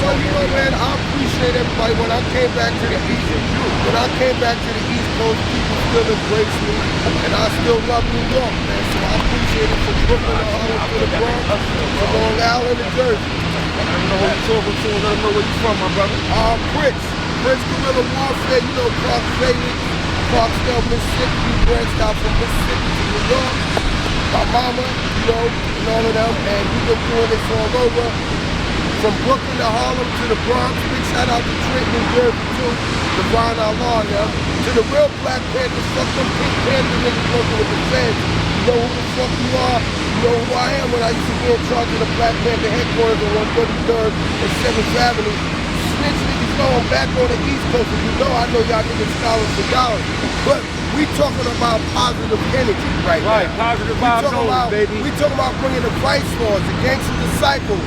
So, you know, man, I appreciate everybody. When I came back to the East Coast, people still embrace me, and I still love New York, man. So I appreciate it from Brooklyn to Harlem to the Bronx, to Long Island to Jersey. I don't know who you're talking to, and I don't know where you're from, my brother. Prince Guerrilla Warfare, you know, Clarksdale, Mississippi. We branched out from Mississippi to New York. My mama, you know, and all of them, and we've been doing this all over. From Brooklyn to Harlem to the Bronx. Big shout out to Trenton, New Jersey, too. Divine Allah, them. To the real Black Panthers, fuck them Pink Panther niggas working with the feds. You know who the fuck you are. You know who I am when I used to be in charge of the Black Panther headquarters on 133rd and 7th Avenue. Snitch niggas going back on the East Coast, and you know I know y'all niggas dollars for dollars. But we talking about positive energy right now. Right, positive vibes only, baby. We talking about bringing the Vice Lords, the Gangster Disciples,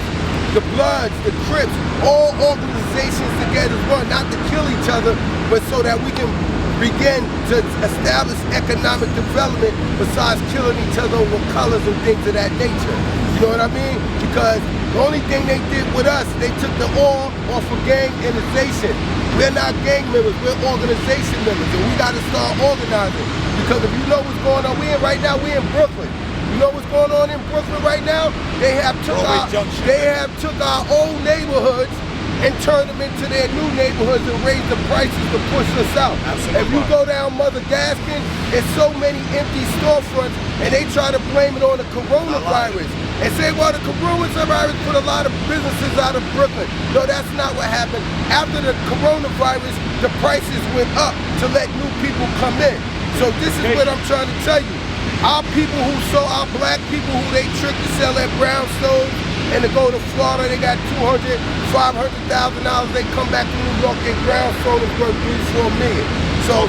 the Bloods, the Crips, all organizations together as one, not to kill each other, but so that we can begin to establish economic development besides killing each other over colors and things of that nature. You know what I mean? Because the only thing they did with us, they took the all off of gangisation. We're not gang members, we're organization members, and we gotta start organizing. Because if you know what's going on, right now we in Brooklyn. You know what's going on in Brooklyn right now? They have took our old neighborhoods and turned them into their new neighborhoods and raised the prices to push us out. Absolutely. If you go down Mother Gaskin, there's so many empty storefronts, and they try to blame it on the coronavirus. And say, well, the coronavirus put a lot of businesses out of Brooklyn. No, that's not what happened. After the coronavirus, the prices went up to let new people come in. So this is what I'm trying to tell you. Our people our black people who they trick to sell at brownstones and to go to Florida, they got $200,000, $500,000. They come back to New York, their brownstone is worth $3-4 million. So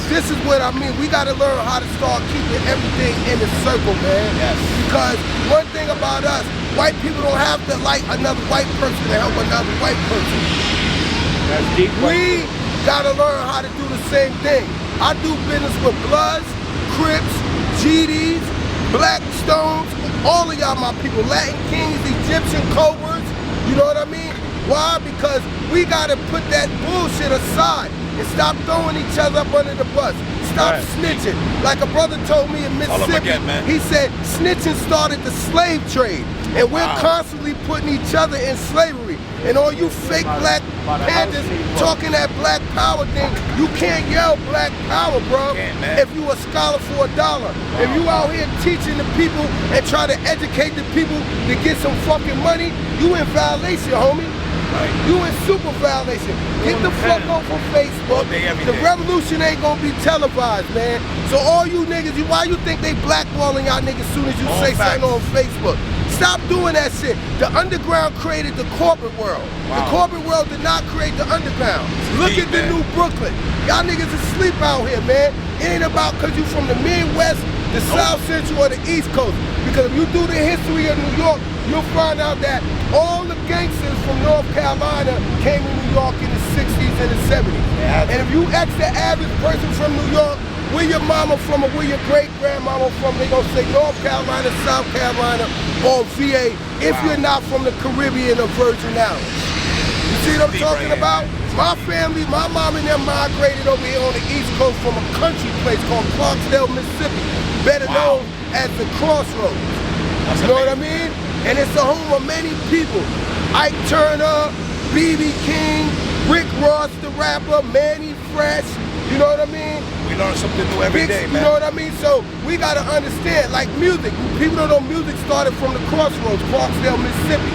this is what I mean. We got to learn how to start keeping everything in the circle, man. Yes. Because one thing about us, white people don't have to like another white person to help another white person. That's deep. We got to learn how to do the same thing. I do business with Bloods, Crips, GDs, Blackstones, all of y'all my people, Latin Kings, Egyptian Cobras, you know what I mean? Why? Because we gotta put that bullshit aside and stop throwing each other up under the bus. Stop snitching. Like a brother told me in Mississippi, he said snitching started the slave trade. And we're constantly putting each other in slavery. And all you fake Black Panthers talking that Black Power thing, you can't yell Black Power, bro, if you a scholar for $1. If you out here teaching the people and try to educate the people to get some fucking money, you in violation, homie. You in super violation. Get the fuck off of Facebook. The revolution ain't gonna be televised, man. So all you niggas, why you think they blackballing y'all niggas as soon as you say something on Facebook? Stop doing that shit. The underground created the corporate world. The corporate world did not create the underground. Look at the new Brooklyn. Y'all niggas asleep out here, man. It ain't about cause you from the Midwest, the South Central, or the East Coast. Because if you do the history of New York, you'll find out that all the gangsters from North Carolina came to New York in the 60s and the 70s. And if you ask the average person from New York, where your mama from or where your great-grandmama from, they gonna say North Carolina, South Carolina, or VA, if you're not from the Caribbean or Virgin Islands. You see what I'm talking about? My family, my mom and them migrated over here on the East Coast from a country place called Clarksdale, Mississippi, better known as the Crossroads. You know what I mean? And it's the home of many people. Ike Turner, B.B. King, Rick Ross the rapper, Manny Fresh, you know what I mean? We learn something new every day, man. You know what I mean? So we gotta understand, like music. People don't know music started from the Crossroads, Clarksdale, Mississippi.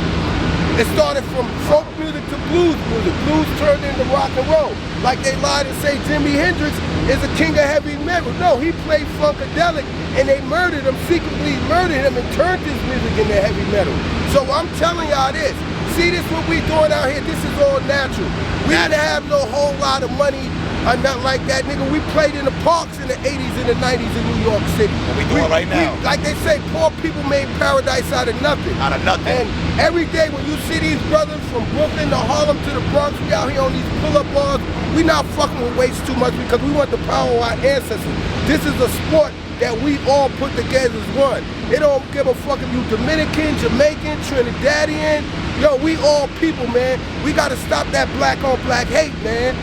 It started from folk music to blues music. Blues turned into rock and roll. Like they lied and say Jimi Hendrix is a king of heavy metal. No, he played funkadelic and they murdered him, secretly murdered him and turned his music into heavy metal. So I'm telling y'all this. See this what we doing out here? This is all natural. We didn't have no whole lot of money or nothing like that, nigga. We played in the parks in the 80s and the 90s in New York City. What we doing right now? Like they say, poor people made paradise out of nothing. Out of nothing. And every day when you see these brothers from Brooklyn to Harlem to the Bronx, we out here on these pull-up bars, we not fucking with weights too much because we want the power of our ancestors. This is a sport that we all put together as one. It don't give a fuck if you Dominican, Jamaican, Trinidadian, Yo, we all people, man. We gotta stop that black on black hate, man.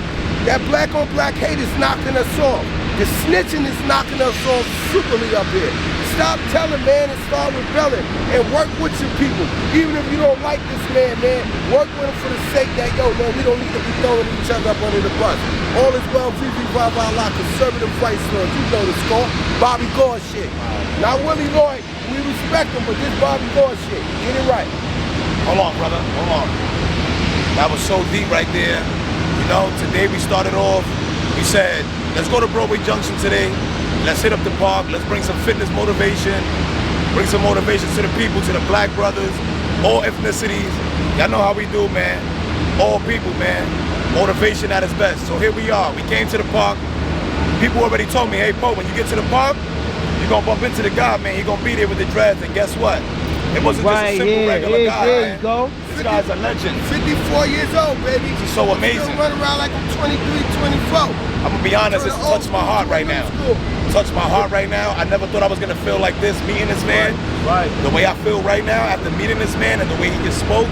That black on black hate is knocking us off. The snitching is knocking us off superly up here. Stop telling, man, and start rebelling. And work with your people. Even if you don't like this man, work with him for the sake that, yo, man, we don't need to be throwing each other up under the bus. All is well, VV Vavala, conservative rights lords. You know the score. Bobby Gore shit. Not Willie Lloyd. We respect him, but this Bobby Gore shit. Get it right. Hold on, brother. Hold on. That was so deep right there. You know, today we started off, we said, let's go to Broadway Junction today. Let's hit up the park. Let's bring some fitness motivation. Bring some motivation to the people, to the black brothers, all ethnicities. Y'all know how we do, man. All people, man. Motivation at its best. So here we are. We came to the park. People already told me, hey, Poe, when you get to the park, you're going to bump into the guy, man. He's going to be there with the dreads. And guess what? It wasn't just a simple regular guy, there man. You go. This guy's a legend. 54 years old, baby. He's so amazing. Still running around like I'm 23, 24. I'm gonna be honest, it's touched my heart right now. Touched my heart right now. I never thought I was gonna feel like this meeting this man. Right. The way I feel right now after meeting this man and the way he just spoke,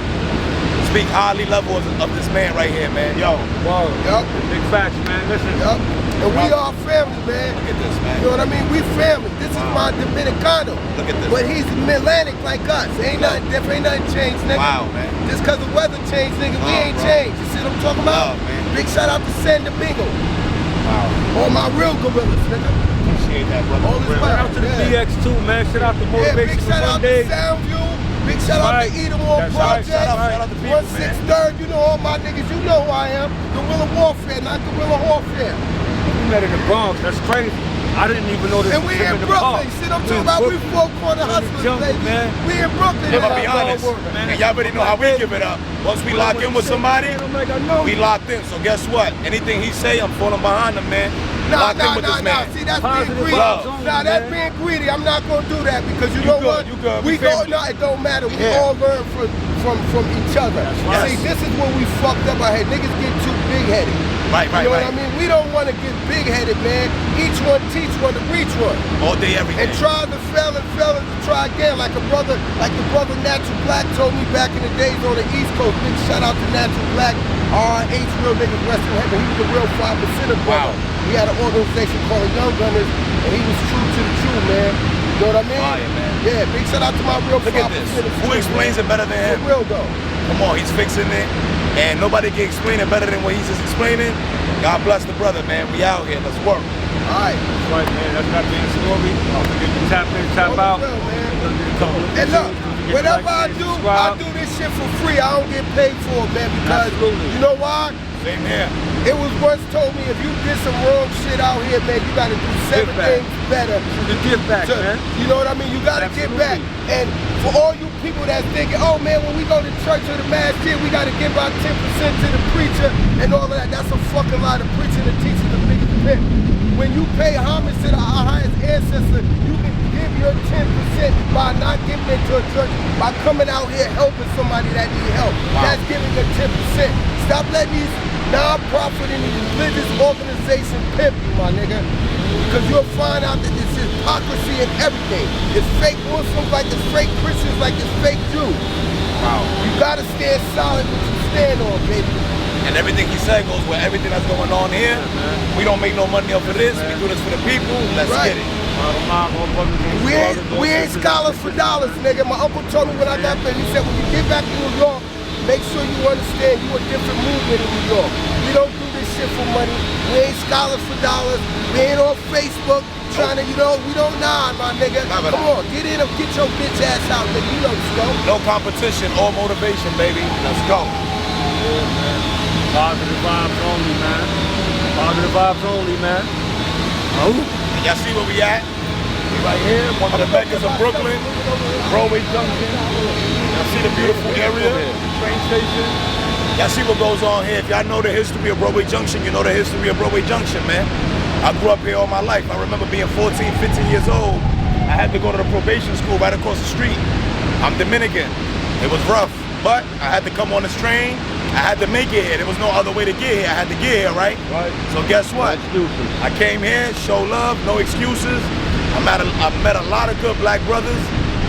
speak highly level of this man right here, man. Yo. Whoa. Yup. Big facts, man. Listen. Yup. And we are family, man. Look at this, man. You know what I mean? We family. This is my Dominicano. Look at this. But he's Atlantic like us. Ain't nothing different. Ain't nothing changed, nigga. Wow, man. Just cause the weather changed, nigga, we ain't changed. You see what I'm talking about? Man. Big shout out to San Domingo. Wow. All my real gorillas, nigga. Appreciate that, brother. All this Shout out to the BX2, man. Shout out to Yeah, Motivation big shout out to Mondays. Soundview. Big shout out to Edomore That's right. Project. Shout out to people, 1/6 you know all my niggas, you know who I am. Guerrilla warfare, not guerrilla warfare. We met in the Bronx. That's crazy. I didn't even know this And was we him in the Brooklyn. park. You see what I'm talking about? We four corner hustlers, jungle, baby. man. We in Brooklyn. I'm gonna be man. honest, man. and y'all already know how we give it up. Once we lock in with somebody, we locked in. So guess what? Anything he say, I'm falling behind him, man. Locked in with this man. See, that's Positive being greedy. vibes only, Nah, that's man. being greedy. I'm not gonna do that because you You know good, what? you good. We We go. family. No, it don't matter. We Yeah. all learn from each other. right. See, this is when we fucked up our head. Niggas get too big headed. Right, You know right. what I mean? We don't want to get big headed, man. Each one teach one to reach one. All day, every day. And try to fail and to try again. Like the brother Natural Black told me back in the days on the East Coast. Big shout out to Natural Black. R.H. real niggas rest in heaven. He was a real 5%er brother. Wow. He had an organization called Young Gunners, and he was true to the true, man. You know what I mean? Fire, man. Yeah, big shout out to my real Look at this. 5%ers. Who explains it better than him? For real though. Come on, he's fixing it. And nobody can explain it better than what he's just explaining. God bless the brother, man. We out here. Let's work. All right. That's right, man. That's got been the story. Don't forget to tap in, tap out. Real, man. And And look, whatever I do this shit for free. I don't get paid for it, man, because Absolutely. you know why? Same here. It was once told me if you did some wrong shit out here, man, you gotta do 7 back. things better. The give back, man. You know what I mean? You gotta Absolutely. get back. And for all you people that's thinking, oh man, when we go to church or the mass here, we gotta give our 10% to the preacher and all of that. That's a fucking lie. The preacher and the teacher the biggest pimp. When you pay homage to our highest ancestor, you can give your 10% by not giving it to a church, by coming out here helping somebody that need help. Wow. That's giving your 10%. Stop letting these non-profit and these religious organizations pimp you, my nigga. Because you'll find out that there's hypocrisy in everything. It's fake Muslims like it's fake Christians like it's fake Jews. Wow. You gotta stand solid what you stand on, baby. And everything he said goes with everything that's going on here. We don't make no money off of this. We do this for the people. Let's Right. get it. We ain't scholars for dollars, nigga. My uncle told me when I got there, he said, when you get back to New York, make sure you understand you a different movement in New York. We don't do this shit for money. We ain't scholars for dollars. We ain't on Facebook trying to, we don't my nigga. Never Come on, get in and get your bitch ass out, nigga. You know the scope. No competition, all motivation, baby. Let's go. Positive vibes only, man. Positive vibes only, man. And y'all see where we at? We right here, one of the meccas of Brooklyn, Broadway Junction. Y'all see the beautiful area, train station. Y'all see what goes on here. If y'all know the history of Broadway Junction, you know the history of Broadway Junction, man. I grew up here all my life. I remember being 14, 15 years old. I had to go to the probation school right across the street. I'm Dominican. It was rough, but I had to come on this train. I had to make it here. There was no other way to get here. I had to get here, right? Right. So guess what? No excuses. I came here, show love, no excuses. I met a lot of good black brothers,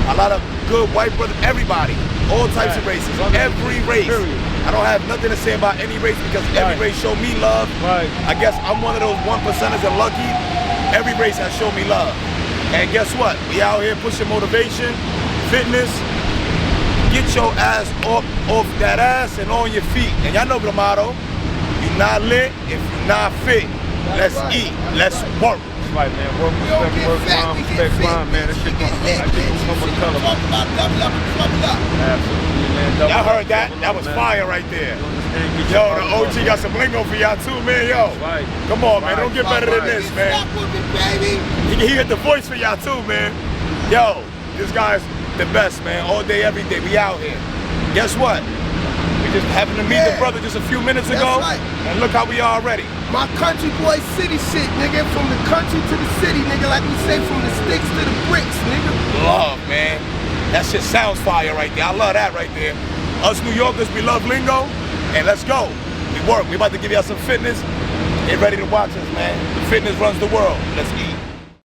a lot of good white brothers, everybody, all types of races. Every race. Period. I don't have nothing to say about any race because every race showed me love. Right. I guess I'm one of those 1%ers and lucky. Every race has shown me love. And guess what? We out here pushing motivation, fitness. Get your ass off that ass and on your feet. And y'all know the motto. You're not lit if you're not fit. Let's eat. Let's work. Right, man. Work, respect, work, rhyme, respect, rhyme, man. That shit comes from a color. Absolutely, man. Y'all heard that? That was fire right there. Yo, the OG got some lingo for y'all too, man. Yo, come on, man. Don't get better than this, man. He hit the voice for y'all too, man. Yo, this guy's the best, man. All day, every day. We out here. Guess what? We just happened to meet the brother just a few minutes ago, and look how we are already. My country boy city shit, nigga. From the country to the city, nigga. Like we say, from the sticks to the bricks, nigga. Love, man. That shit sounds fire right there. I love that right there. Us New Yorkers, we love lingo, and let's go. We work. We about to give y'all some fitness. Get ready to watch us, man. The fitness runs the world. Let's eat.